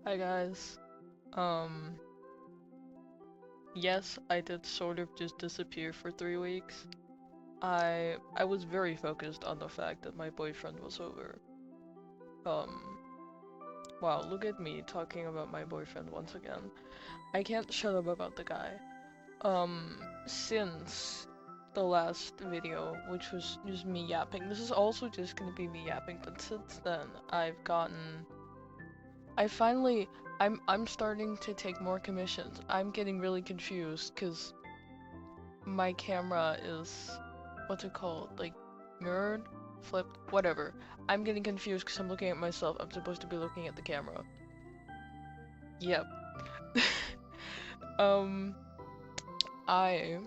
Hi guys. Um, yes, I did sort of just disappear for 3 weeks. I was very focused on the fact that my boyfriend was over. Um, wow, look at me talking about my boyfriend once again. I can't shut up about the guy. Since the last video, which was just me yapping, this is also just gonna be me yapping, but since then, I finally, I'm starting to take more commissions. I'm getting really confused because my camera is, what's it called? Like, mirrored? Flipped? Whatever. I'm getting confused because I'm looking at myself. I'm supposed to be looking at the camera. Yep. um, I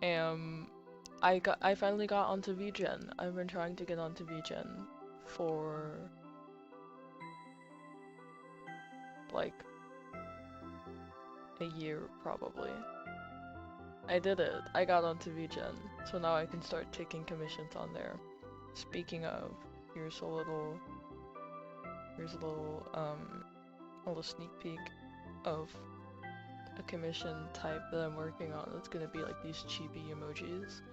am, I finally got onto VGen. I've been trying to get onto VGen for, like, a year, probably. I did it. I got onto VGen, so now I can start taking commissions on there. Speaking of, here's a little, here's a little, a little sneak peek of a commission type that I'm working on. It's gonna be like these cheapy emojis.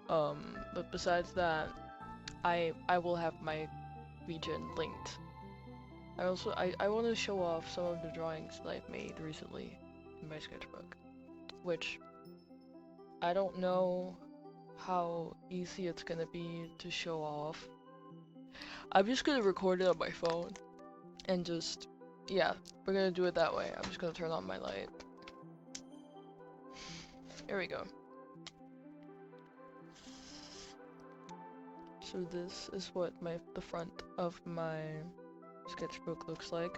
But besides that, I will have my VGen linked. I want to show off some of the drawings that I've made recently in my sketchbook, which I don't know how easy it's gonna be to show off. I'm just gonna record it on my phone and just, yeah, we're gonna do it that way. I'm just gonna turn on my light. Here we go. So this is what the front of my sketchbook looks like.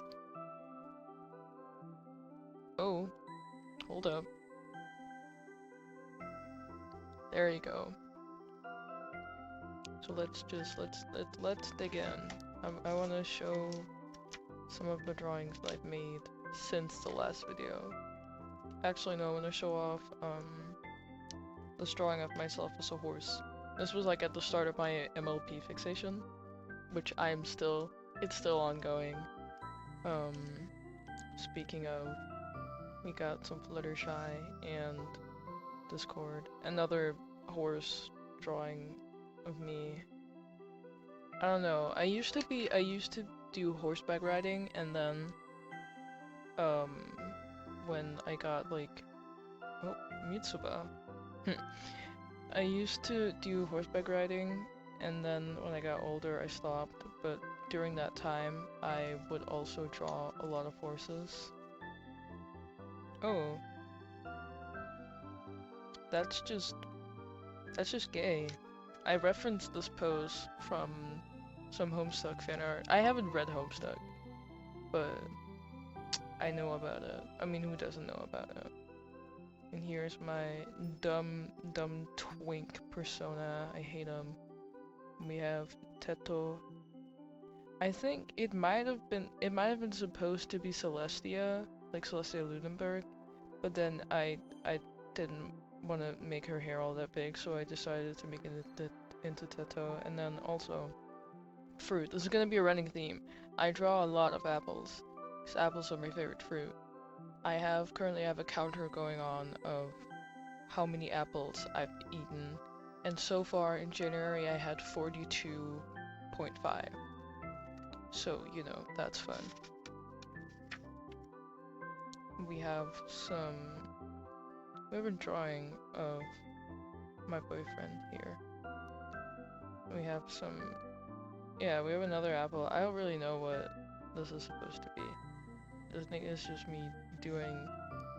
Oh, hold up. There you go. So let's dig in. I want to show some of the drawings that I've made since the last video. Actually, no, I want to show off this drawing of myself as a horse. This was like at the start of my MLP fixation, which it's still ongoing. Um, Speaking of, we got some Fluttershy and Discord, another horse drawing of me. I don't know. I used to do horseback riding, and then um when I got like, oh, Mitsuba. I used to do horseback riding, and then when I got older I stopped, but during that time I would also draw a lot of horses. Oh, that's just that's just gay. I referenced this pose from some Homestuck fan art. I haven't read Homestuck, but I know about it. I mean, who doesn't know about it? And here's my dumb twink persona. I hate him. We have Teto. I think it might have been supposed to be Celestia, like Celestia Ludenberg, but then I didn't want to make her hair all that big, so I decided to make it into Teto. And then also fruit. This is gonna be a running theme. I draw a lot of apples, because apples are my favorite fruit. Currently have a counter going on of how many apples I've eaten, and so far in January I had 42.5. So, you know, that's fun. We have we have a drawing of my boyfriend here. We have yeah, we have another apple. I don't really know what this is supposed to be. This thing is just me doing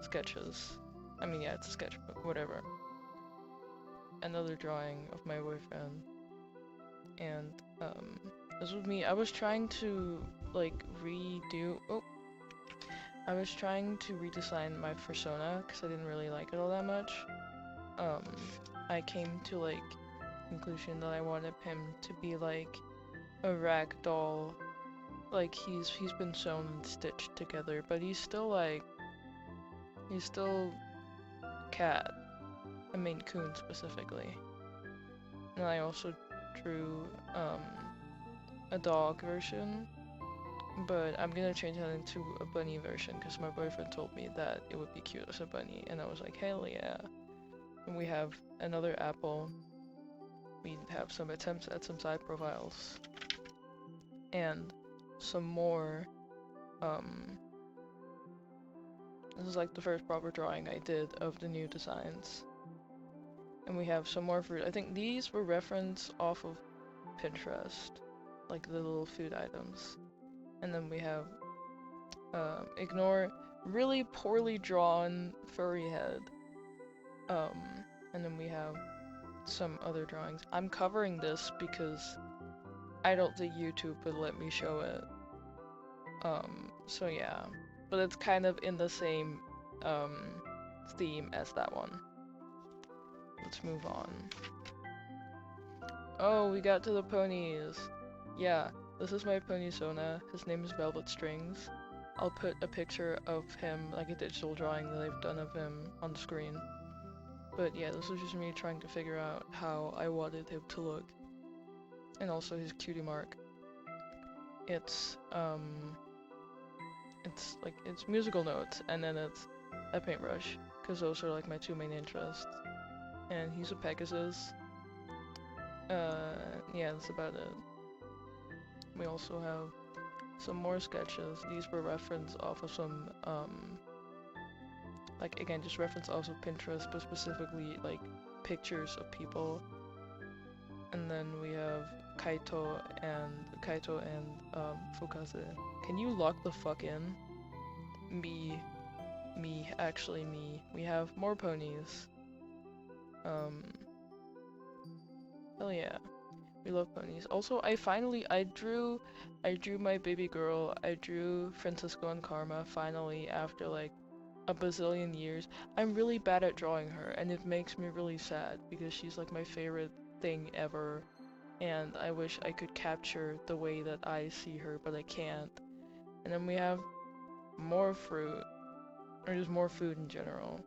sketches. I mean, yeah, it's a sketchbook, whatever. Another drawing of my boyfriend. And, this was me. I was trying to, like, I was trying to redesign my persona, because I didn't really like it all that much. I came to, like, conclusion that I wanted him to be, like, a ragdoll. Like, he's been sewn and stitched together, but he's still cat. A Maine Coon specifically. And I also drew a dog version, but I'm gonna change that into a bunny version because my boyfriend told me that it would be cute as a bunny, and I was like, hell yeah. And we have another apple. We have some attempts at some side profiles. And some more, this is like the first proper drawing I did of the new designs. And we have some more fruit. I think these were referenced off of Pinterest, like the little food items. And then we have, ignore really poorly drawn furry head. And then we have some other drawings. I'm covering this because I don't think YouTube would let me show it. So yeah. But it's kind of in the same, theme as that one. Let's move on. Oh, we got to the ponies. Yeah, this is my pony Sona. His name is Velvet Strings. I'll put a picture of him, like a digital drawing that I've done of him on the screen. But yeah, this was just me trying to figure out how I wanted him to look. And also his cutie mark. It's musical notes, and then it's a paintbrush, because those are like my two main interests. And he's a Pegasus. Yeah, that's about it. We also have some more sketches. These were referenced off of some, like, again, just reference off of Pinterest, but specifically, like, pictures of people. And then we have Kaito and Fukase. Can you lock the fuck in? Actually me. We have more ponies. Hell yeah. We love ponies. Also, I drew my baby girl. I drew Francisco and Karma finally after like a bazillion years. I'm really bad at drawing her, and it makes me really sad because she's like my favorite thing ever, and I wish I could capture the way that I see her, but I can't. And then we have more fruit, or just more food in general.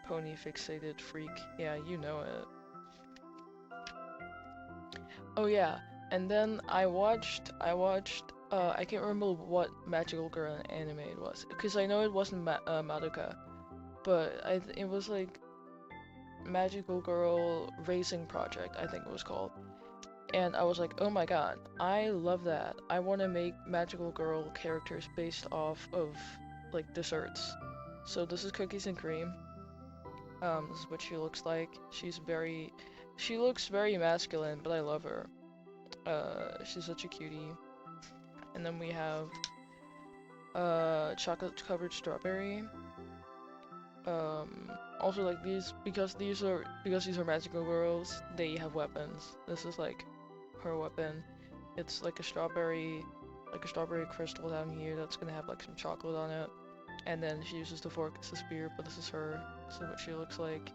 Pony fixated freak. Yeah, you know it. Oh yeah, and then I watched, I can't remember what Magical Girl anime it was, because I know it wasn't Madoka, but it was like Magical Girl Racing Project, I think it was called. And I was like, oh my god, I love that. I want to make Magical Girl characters based off of, like, desserts. So this is Cookies and Cream. This is what she looks like. She looks very masculine, but I love her. She's such a cutie. And then we have, chocolate-covered strawberry. Also like these, because these are magical girls, they have weapons. This is like her weapon. It's like a strawberry crystal down here that's gonna have like some chocolate on it. And then she uses the fork as a spear, but this is her. This is what she looks like.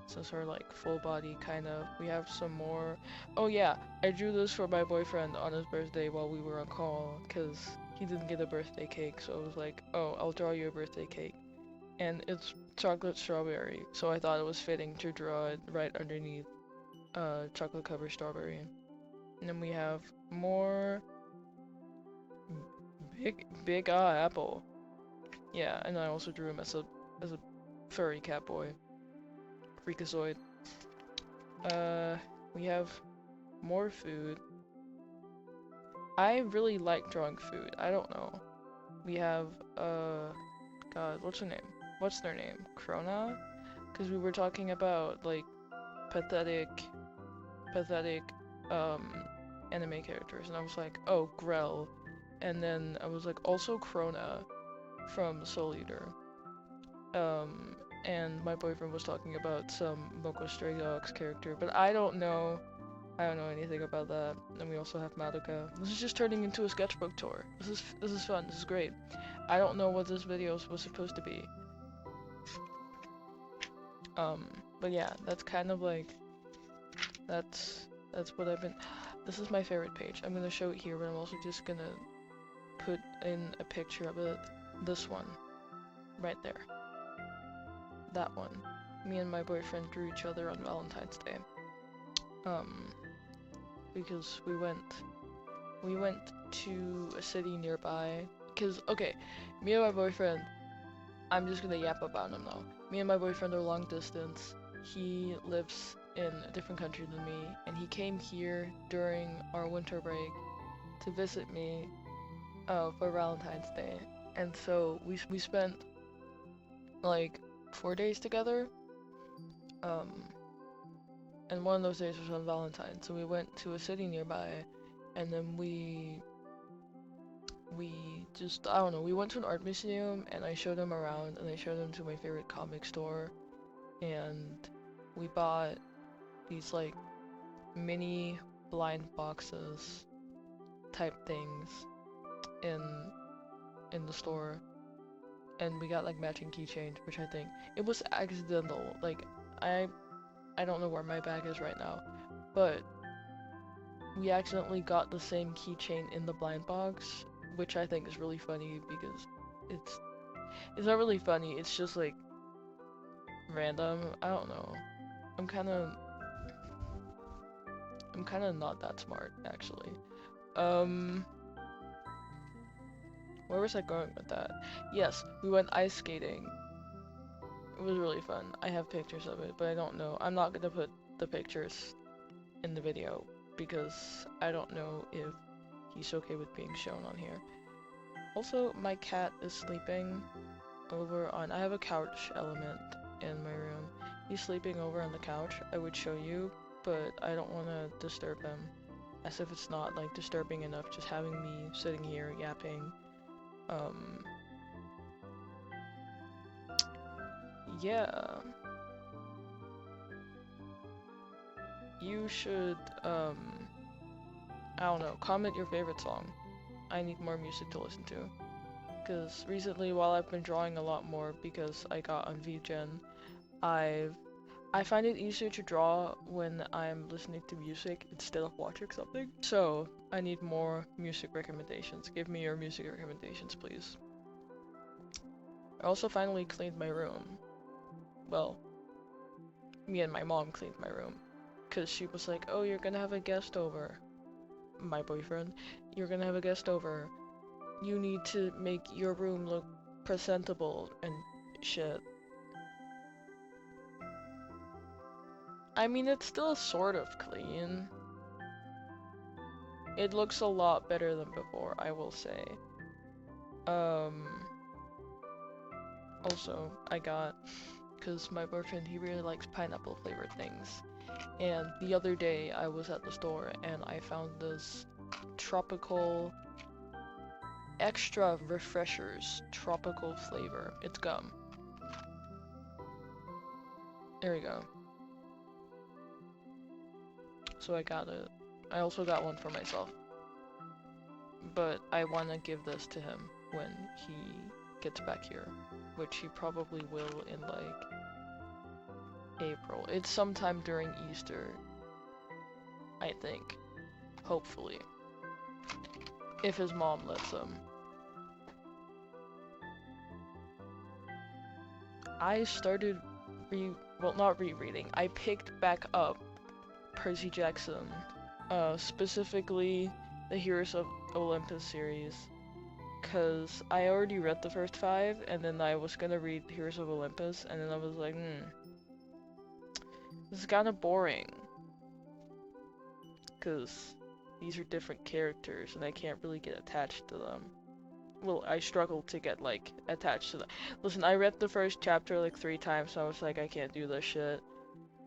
This is her like full body kind of. We have some more. Oh yeah, I drew this for my boyfriend on his birthday while we were on call, because he didn't get a birthday cake, so I was like, oh, I'll draw you a birthday cake. And it's chocolate strawberry, so I thought it was fitting to draw it right underneath chocolate covered strawberry. And then we have more big apple. Yeah, and I also drew him as a furry cat boy. Freakazoid. We have more food. I really like drawing food. I don't know. We have, God, what's her name? What's their name? Krona? Because we were talking about, like, pathetic, anime characters, and I was like, oh, Grell. And then I was like, also Krona from Soul Eater. And my boyfriend was talking about some Moko Stray Dogs character, but I don't know anything about that. And we also have Madoka. This is just turning into a sketchbook tour. This is fun. This is great. I don't know what this video was supposed to be. But yeah, that's kind of like, that's what I've been. This is my favorite page. I'm gonna show it here, but I'm also just gonna put in a picture of it. This one, right there. That one. Me and my boyfriend drew each other on Valentine's Day. because we went to a city nearby. Cause okay, me and my boyfriend, I'm just gonna yap about him now. Me and my boyfriend are long distance. He lives in a different country than me, and he came here during our winter break to visit me for Valentine's Day. And so we spent like 4 days together. And one of those days was on Valentine's. So we went to a city nearby, and then we just, I don't know, we went to an art museum, and I showed him around, and I showed him to my favorite comic store, and we bought these like mini blind boxes type things in the store, and we got like matching keychains, which I think it was accidental. Like I don't know where my bag is right now, but we accidentally got the same keychain in the blind box, which I think is really funny because it's not really funny, it's just like random. I don't know. I'm kind of not that smart actually. Where was I going with that? Yes, we went ice skating. It was really fun. I have pictures of it, but I don't know. I'm not gonna put the pictures in the video because I don't know if he's okay with being shown on here. Also, my cat is sleeping over on, I have a couch element in my room. He's sleeping over on the couch. I would show you, but I don't want to disturb him. As if it's not like disturbing enough just having me sitting here yapping. Yeah. You should, I don't know, comment your favorite song. I need more music to listen to. Because recently, while I've been drawing a lot more because I got on VGen, I find it easier to draw when I'm listening to music instead of watching something. So, I need more music recommendations. Give me your music recommendations, please. I also finally cleaned my room. Well, me and my mom cleaned my room. Because she was like, oh, you're gonna have a guest over. My boyfriend. You're gonna have a guest over. You need to make your room look presentable and shit. I mean, it's still sort of clean. It looks a lot better than before, I will say. Also, I got, because my boyfriend, he really likes pineapple flavored things. And the other day, I was at the store and I found this tropical extra refreshers tropical flavor. It's gum. There we go. So I got it. I also got one for myself. But I want to give this to him when he gets back here. Which he probably will in like April. It's sometime during Easter. I think. Hopefully. If his mom lets him. I started well, not rereading. I picked back up Percy Jackson, specifically the Heroes of Olympus series, cause I already read the first 5, and then I was gonna read Heroes of Olympus, and then I was like, this is kinda boring, cause these are different characters, and I can't really get attached to them. Well, I struggle to get, like, attached to them. Listen, I read the first chapter, like, 3 times, so I was like, I can't do this shit.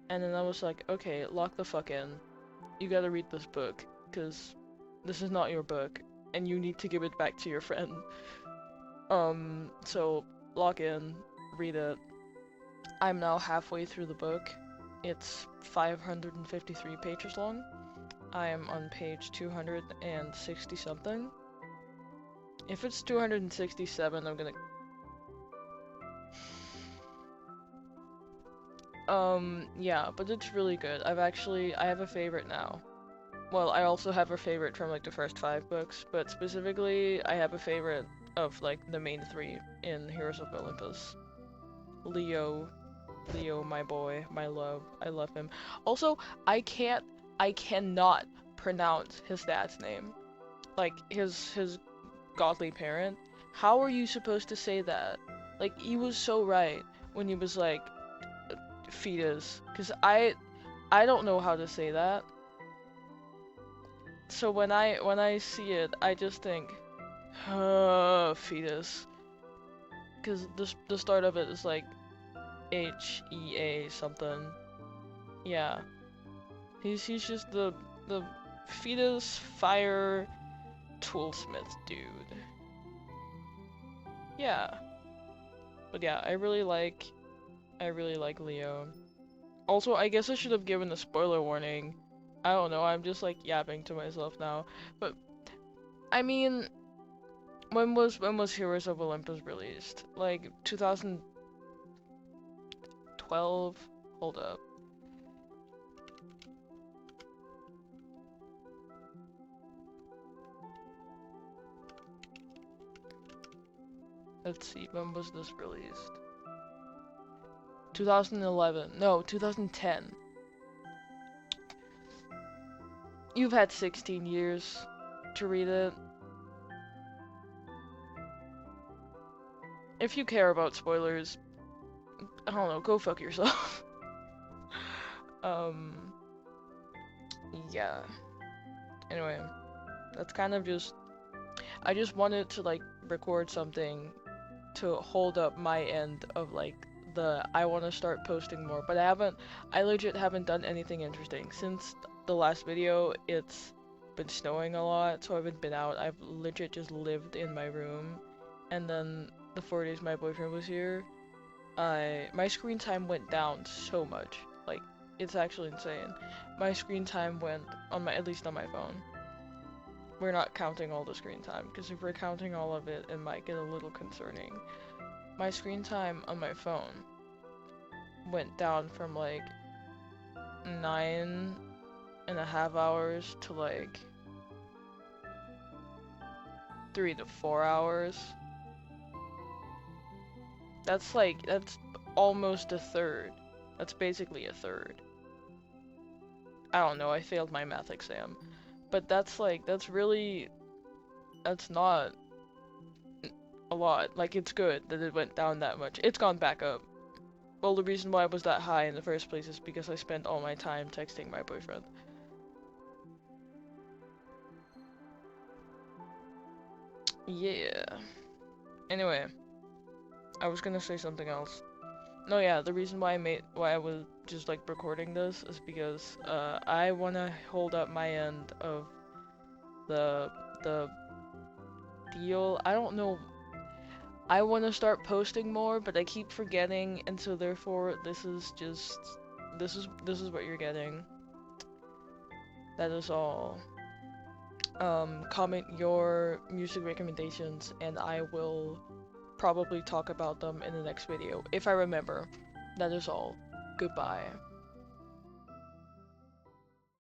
And then I was like, okay, lock the fuck in. You gotta read this book, because this is not your book, and you need to give it back to your friend. So, lock in, read it. I'm now halfway through the book. It's 553 pages long. I am on page 260 something. If it's 267, I'm gonna... yeah, but it's really good. I have a favorite now. Well, I also have a favorite from, like, the first 5 books, but specifically, I have a favorite of, like, the main 3 in Heroes of Olympus. Leo, my boy, my love. I love him. Also, I cannot pronounce his dad's name. Like, his godly parent. How are you supposed to say that? Like, he was so right when he was like, fetus. Because I don't know how to say that. So when I see it, I just think, fetus. Because the start of it is like HEA something. Yeah. He's just the fetus fire toolsmith dude. Yeah. But yeah, I really like Leo. Also, I guess I should have given a spoiler warning. I don't know, I'm just like yapping to myself now. But I mean, when was Heroes of Olympus released? Like 2012? Hold up. Let's see, when was this released? 2011. No, 2010. You've had 16 years to read it. If you care about spoilers, I don't know, go fuck yourself. Yeah. Anyway, that's kind of just... I just wanted to, like, record something to hold up my end of, like, I want to start posting more, but I legit haven't done anything interesting. Since the last video, it's been snowing a lot, so I haven't been out. I've legit just lived in my room, and then the 4 days my boyfriend was here, my screen time went down so much. Like, it's actually insane. My screen time went, at least on my phone. We're not counting all the screen time, because if we're counting all of it, it might get a little concerning. My screen time on my phone went down from like 9.5 hours to like 3 to 4 hours. That's almost a third. That's basically a third. I don't know, I failed my math exam. But that's not a lot. Like, it's good that it went down that much. It's gone back up. Well, the reason why it was that high in the first place is because I spent all my time texting my boyfriend. Yeah. Anyway, I was gonna say something else. No, yeah, the reason why I was just like recording this is because I wanna hold up my end of the deal. I don't know. I wanna start posting more, but I keep forgetting, and so therefore this is what you're getting. That is all. Comment your music recommendations, and I will probably talk about them in the next video, if I remember. That is all. Goodbye.